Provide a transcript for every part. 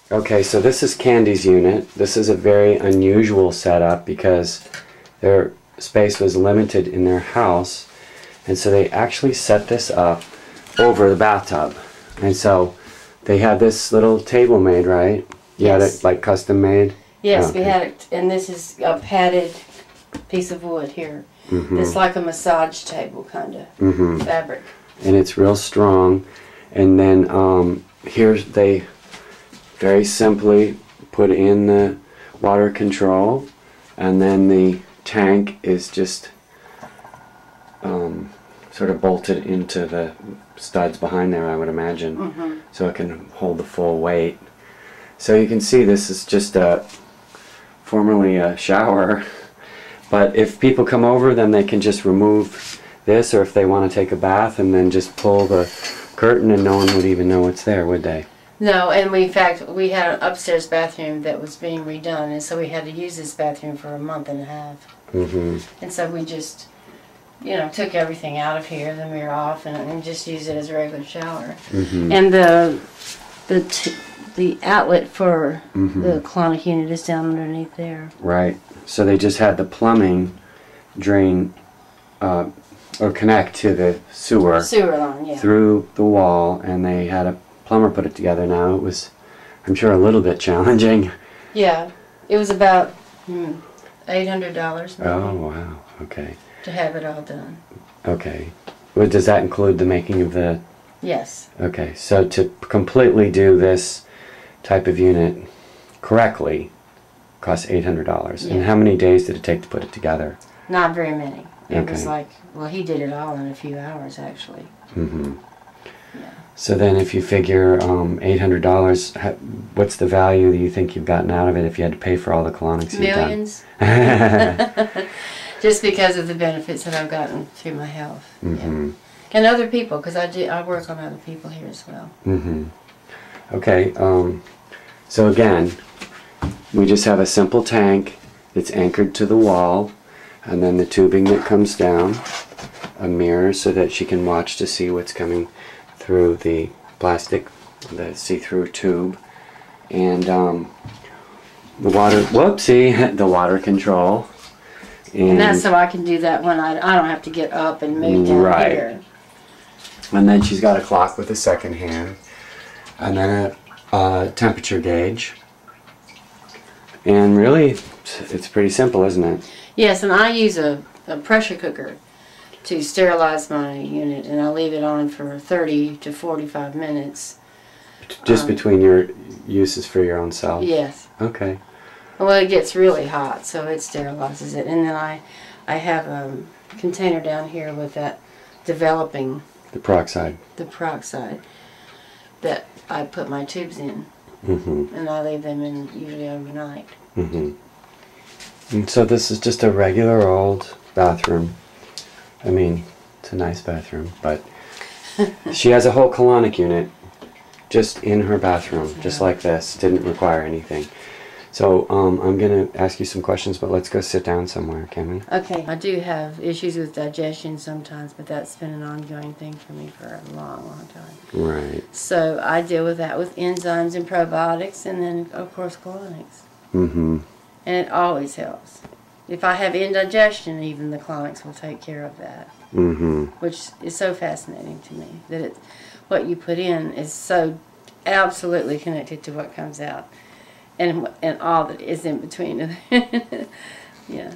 Okay, so this is Candy's unit. This is a very unusual setup because their space was limited in their house, and so they actually set this up over the bathtub. And so they had this little table made, right? You had it like custom made? Yes, okay. We had it, and this is a padded piece of wood here. It's like a massage table kind of fabric. And it's real strong. And then here they very simply put in the water control, and then the tank is just sort of bolted into the studs behind there, I would imagine, so it can hold the full weight. So you can see this is just formerly a shower, but if people come over, then they can just remove this, or if they want to take a bath and then just pull the curtain and no one would even know it's there, would they? No, and in fact, we had an upstairs bathroom that was being redone, and so we had to use this bathroom for a month and a half. And so we just, you know, took everything out of here, the mirror off, and just used it as a regular shower. And the outlet for the colonic unit is down underneath there. Right. So they just had the plumbing drain or connect to the sewer line, yeah, through the wall, and they had a plumber put it together. Now it was, I'm sure, a little bit challenging. Yeah, it was about $800 maybe. Oh wow. Okay. To have it all done. Okay. Well, does that include the making of the? Yes. Okay. So to completely do this type of unit correctly costs $800. Yeah. And how many days did it take to put it together? Not very many. It Okay. was like, well, he did it all in a few hours, actually. Yeah. So then if you figure $800, what's the value that you think you've gotten out of it if you had to pay for all the colonics you've done? Millions. Just because of the benefits that I've gotten through my health. Yeah. And other people, because I work on other people here as well. Okay, so again, we just have a simple tank that's anchored to the wall, and then the tubing that comes down, a mirror so that she can watch to see what's coming through the plastic, the see-through tube, and the water, whoopsie, the water control. And that's so I can do that when I don't have to get up and move down here. And then she's got a clock with a second hand, and then a temperature gauge. And really, it's pretty simple, isn't it? Yes, and I use a pressure cooker to sterilize my unit, and I leave it on for 30 to 45 minutes. Just between your uses for your own self? Yes. Okay. Well, it gets really hot, so it sterilizes it. And then I have a container down here with that developing... The peroxide. The peroxide that I put my tubes in. And I leave them in usually overnight. And so this is just a regular old bathroom. I mean, it's a nice bathroom, but she has a whole colonic unit just in her bathroom, just like this. Didn't require anything. So I'm going to ask you some questions, but let's go sit down somewhere, can we? Okay. I do have issues with digestion sometimes, but that's been an ongoing thing for me for a long, long time. Right. So I deal with that with enzymes and probiotics, and then, of course, colonics. And it always helps. If I have indigestion, even the colonics will take care of that. Which is so fascinating to me, that what you put in is so absolutely connected to what comes out. And all that is in between. Yeah.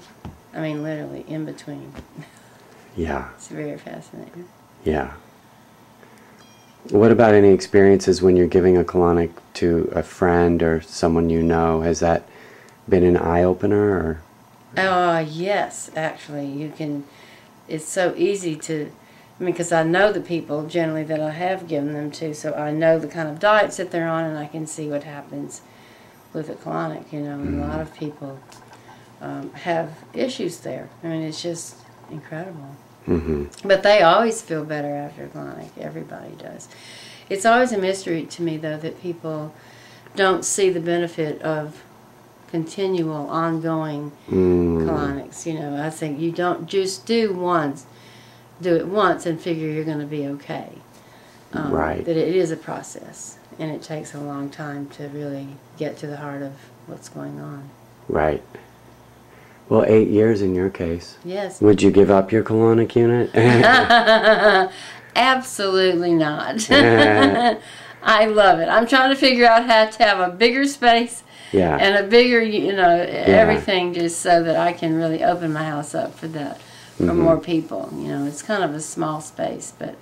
I mean, literally in between. Yeah. It's very fascinating. Yeah. What about any experiences when you're giving a colonic to a friend or someone you know? Has that been an eye-opener? Or? Yes, actually. You can... It's so easy to... I mean, because I know the people generally that I have given them to, so I know the kind of diets that they're on, and I can see what happens with a colonic, you know. And a lot of people have issues there. I mean, it's just incredible. But they always feel better after a colonic. Everybody does. It's always a mystery to me, though, that people don't see the benefit of continual, ongoing colonics. You know, I think you don't just do it once and figure you're going to be okay. Right. That it is a process. and it takes a long time to really get to the heart of what's going on. Right. Well, 8 years in your case. Yes. Would you give up your colonic unit? Absolutely not. I love it. I'm trying to figure out how to have a bigger space Yeah. and a bigger, everything, just so that I can really open my house up for that, for more people. It's kind of a small space, but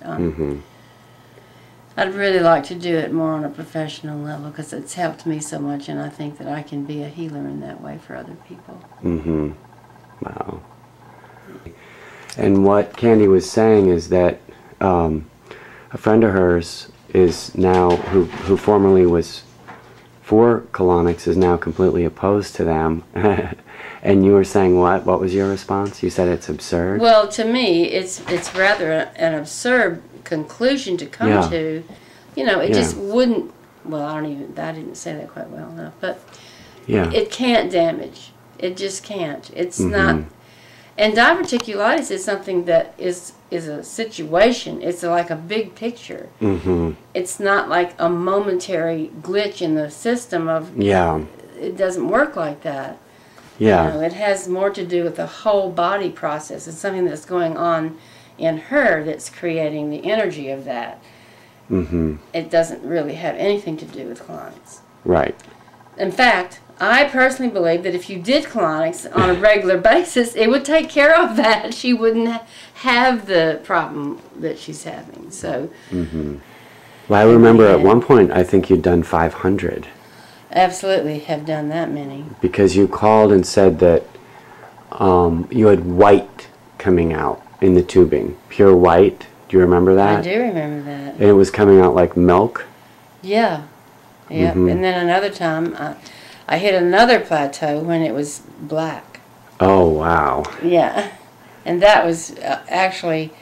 I'd really like to do it more on a professional level because it's helped me so much, and I think that I can be a healer in that way for other people. Wow. And what Candy was saying is that a friend of hers is now, who formerly was for colonics, is now completely opposed to them. And you were saying what? What was your response? You said it's absurd? Well, to me, it's rather an absurd conclusion to come to. It just wouldn't, well, I didn't say that quite well enough, but it can't damage. It just can't. It's not. And diverticulitis is something that is a situation. It's like a big picture. It's not like a momentary glitch in the system of, it doesn't work like that. It has more to do with the whole body process. It's something that's going on in her that's creating the energy of that. It doesn't really have anything to do with colonics. Right. In fact, I personally believe that if you did colonics on a regular basis, it would take care of that. She wouldn't have the problem that she's having. So. Well, I remember at one point, I think you'd done 500. Absolutely have done that many. Because you called and said that you had white coming out in the tubing. Pure white. Do you remember that? I do remember that. And it was coming out like milk? Yeah. Yep. And then another time, I hit another plateau when it was black. Oh, wow. Yeah. And that was actually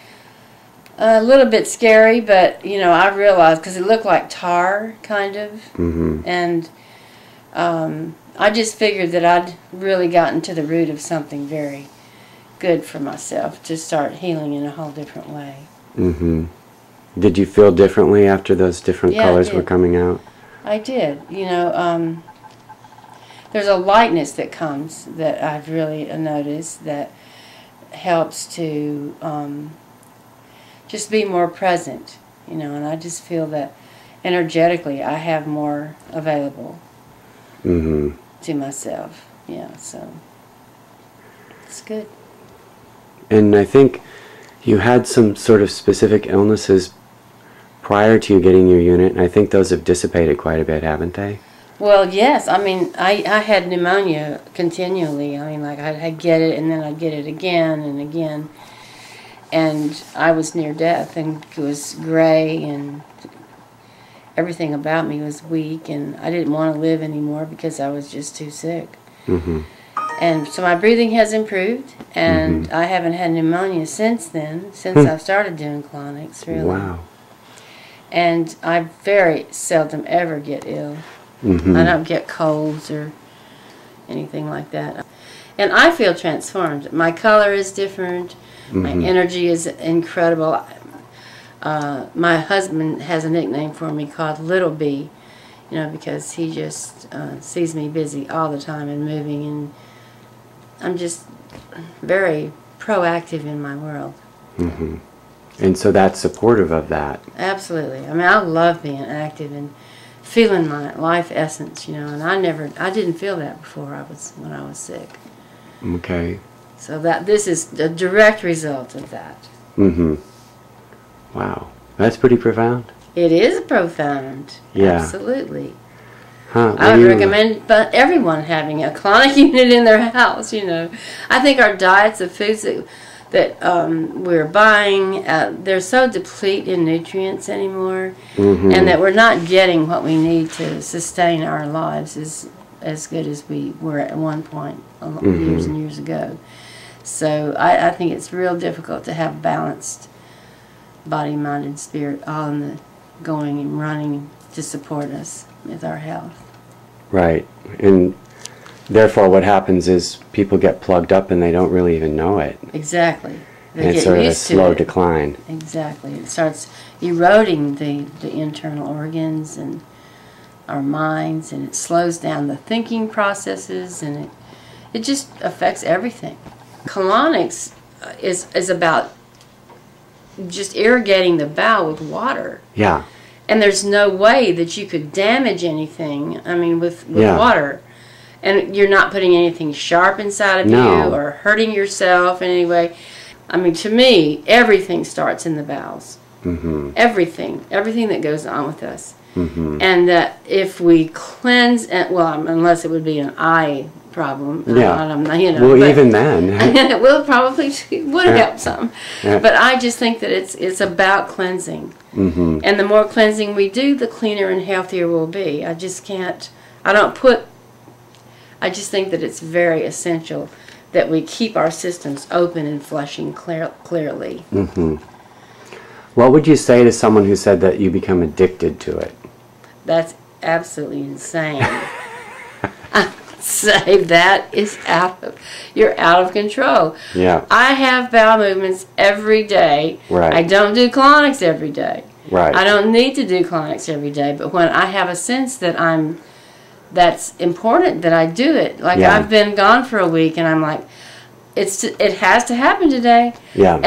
a little bit scary, but, I realized, because it looked like tar, kind of. And I just figured that I'd really gotten to the root of something very good for myself to start healing in a whole different way. Did you feel differently after those different colors were coming out? I did. There's a lightness that comes that I've really noticed that helps to just be more present, and I just feel that energetically I have more available to myself. Yeah, so it's good. And I think you had some sort of specific illnesses prior to you getting your unit, and I think those have dissipated quite a bit, haven't they? Well, yes. I mean, I had pneumonia continually. I mean, like, I'd get it, and then I'd get it again and again. And I was near death, and it was gray, and everything about me was weak, and I didn't want to live anymore because I was just too sick. And so my breathing has improved, and I haven't had pneumonia since then, since I've started doing colonics, really. Wow. And I very seldom ever get ill. I don't get colds or anything like that. And I feel transformed. My color is different. My energy is incredible. My husband has a nickname for me called Little B, because he just sees me busy all the time and moving, and I'm just very proactive in my world. And so that's supportive of that. Absolutely. I mean, I love being active and feeling my life essence, and I didn't feel that before when I was sick. Okay. So this is a direct result of that. Wow. That's pretty profound. It is profound. Yeah. Absolutely. Huh, I would recommend everyone having a colonic unit in their house, I think our diets of foods that we're buying, they're so depleted in nutrients anymore, and that we're not getting what we need to sustain our lives as good as we were at one point years and years ago. So I think it's real difficult to have balanced body, mind, and spirit all in the going and running to support us with our health. Right. And therefore what happens is people get plugged up and they don't really even know it. Exactly. And it's sort of a slow decline. Exactly. It starts eroding the internal organs, and our minds, and it slows down the thinking processes, and it just affects everything. Colonics is about just irrigating the bowel with water. Yeah. And there's no way that you could damage anything, I mean, with water. And you're not putting anything sharp inside of you or hurting yourself in any way. I mean, to me, everything starts in the bowels. Mm-hmm. Everything that goes on with us. Mm-hmm. And that if we cleanse, unless it would be an eye problem. Yeah. But even then. Well, probably would help some. Yeah. But I just think that it's about cleansing. Mm-hmm. And the more cleansing we do, the cleaner and healthier we'll be. I just think that it's very essential that we keep our systems open and flushing clearly. Mm-hmm. What would you say to someone who said that you become addicted to it? That's absolutely insane. I say that is you're out of control. Yeah. I have bowel movements every day. Right. I don't do colonics every day. Right. I don't need to do colonics every day, but when I have a sense that that's important that I do it. Like I've been gone for a week and I'm like, it has to happen today. Yeah.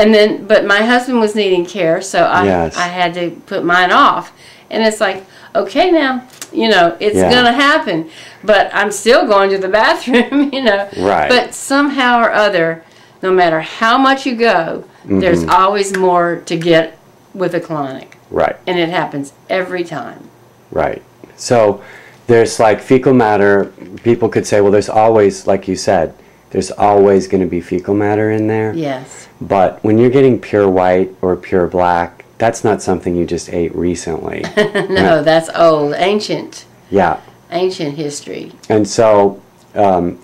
But my husband was needing care, so I had to put mine off. And it's like, okay now, it's gonna happen. But I'm still going to the bathroom, Right. But somehow or other, no matter how much you go, there's always more to get with a colonic. Right. And it happens every time. Right. So there's like fecal matter. People could say, well, there's always, like you said, there's always going to be fecal matter in there. Yes. But when you're getting pure white or pure black, that's not something you just ate recently. No, that's old, ancient. Yeah. Ancient history. And so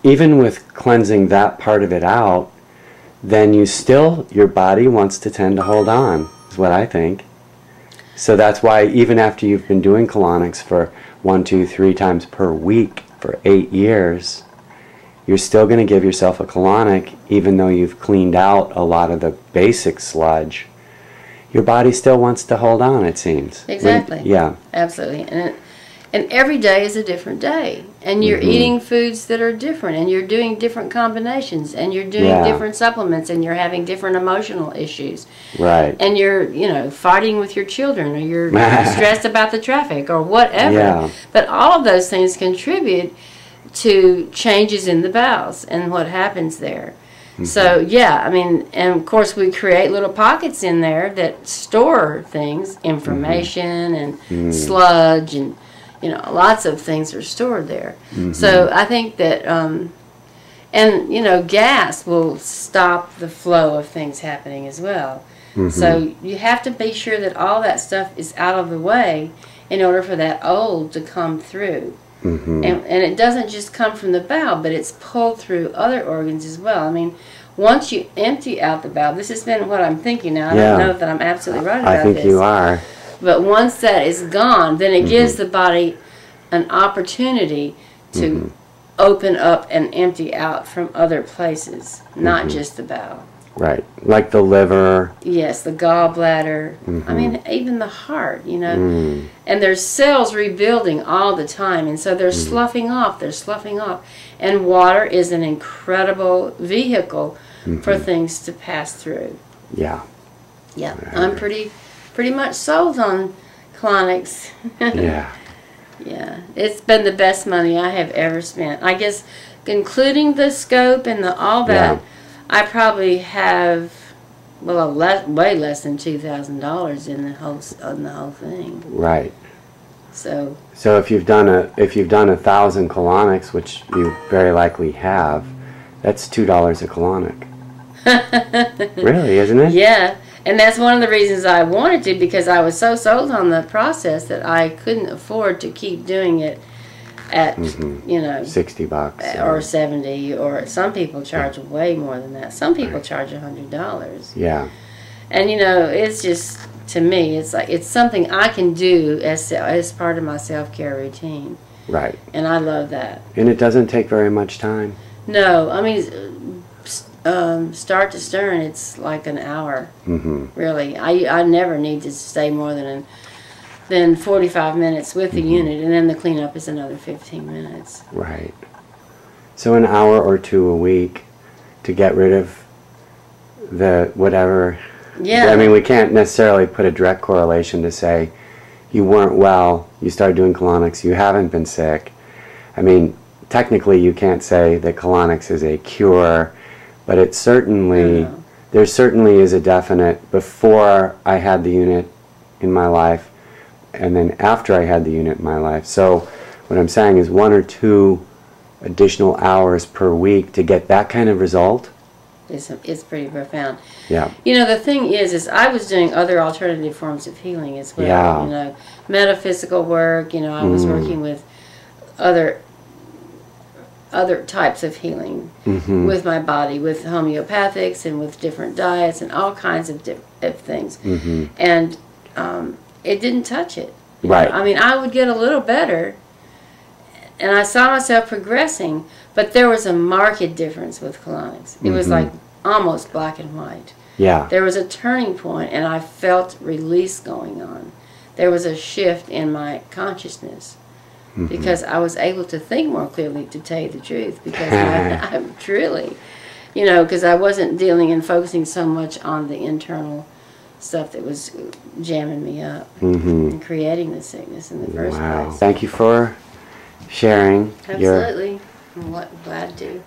even with cleansing that part of it out, then your body wants to tend to hold on, is what I think. So that's why even after you've been doing colonics for 1, 2, 3 times per week for 8 years, you're still going to give yourself a colonic even though you've cleaned out a lot of the basic sludge. Your body still wants to hold on, it seems. Exactly. Absolutely. And every day is a different day. And you're eating foods that are different, and you're doing different combinations, and you're doing different supplements, and you're having different emotional issues. Right. And you're, fighting with your children, or you're stressed about the traffic, or whatever. Yeah. But all of those things contribute to changes in the bowels and what happens there. So, and of course we create little pockets in there that store things, information and sludge, and lots of things are stored there. So I think that, gas will stop the flow of things happening as well. So you have to be sure that all that stuff is out of the way in order for that old to come through. And it doesn't just come from the bowel, but it's pulled through other organs as well. I mean, once you empty out the bowel, this has been what I'm thinking now. I don't know if that I'm absolutely right about this. I think you are. But once that is gone, then it gives the body an opportunity to open up and empty out from other places, not just the bowel. Right, like the liver. Yes, the gallbladder. I mean, even the heart, And there's cells rebuilding all the time, and so they're sloughing off. And water is an incredible vehicle for things to pass through. Yeah. Yeah, I'm pretty much sold on colonics. Yeah. Yeah, it's been the best money I have ever spent. I guess, including the scope and all that. I probably have, way less than $2,000 in the whole thing. Right. So if you've done 1,000 colonics, which you very likely have, that's $2 a colonic. Really, isn't it? Yeah, and that's one of the reasons I wanted to, because I was so sold on the process that I couldn't afford to keep doing it at $60 or 70, or some people charge way more than that. Some people charge $100. Yeah. And it's just, to me, it's like it's something I can do as part of my self-care routine. Right. And I love that. And it doesn't take very much time. No, I mean, start to stern, it's like an hour. Really, I never need to stay more than then 45 minutes with the unit, and then the cleanup is another 15 minutes. Right. So an hour or two a week to get rid of the whatever. Yeah. I mean, we can't necessarily put a direct correlation to say you weren't well, you started doing colonics, you haven't been sick. I mean, technically you can't say that colonics is a cure, but it certainly, there certainly is a definite before I had the unit in my life and then after I had the unit in my life. So what I'm saying is 1 or 2 additional hours per week to get that kind of result. It's pretty profound. Yeah. You know, the thing is I was doing other alternative forms of healing as well. Yeah. You know, metaphysical work. You know, I was working with other types of healing with my body, with homeopathics and with different diets and all kinds of things. And it didn't touch it. Right. I mean, I would get a little better, and I saw myself progressing, but there was a marked difference with colonics. It was like almost black and white. Yeah. There was a turning point, and I felt release going on. There was a shift in my consciousness because I was able to think more clearly, to tell you the truth, because I truly, you know, because I wasn't dealing and focusing so much on the internal stuff that was jamming me up and creating the sickness in the first place. Thank you for sharing. Absolutely. I'm glad to.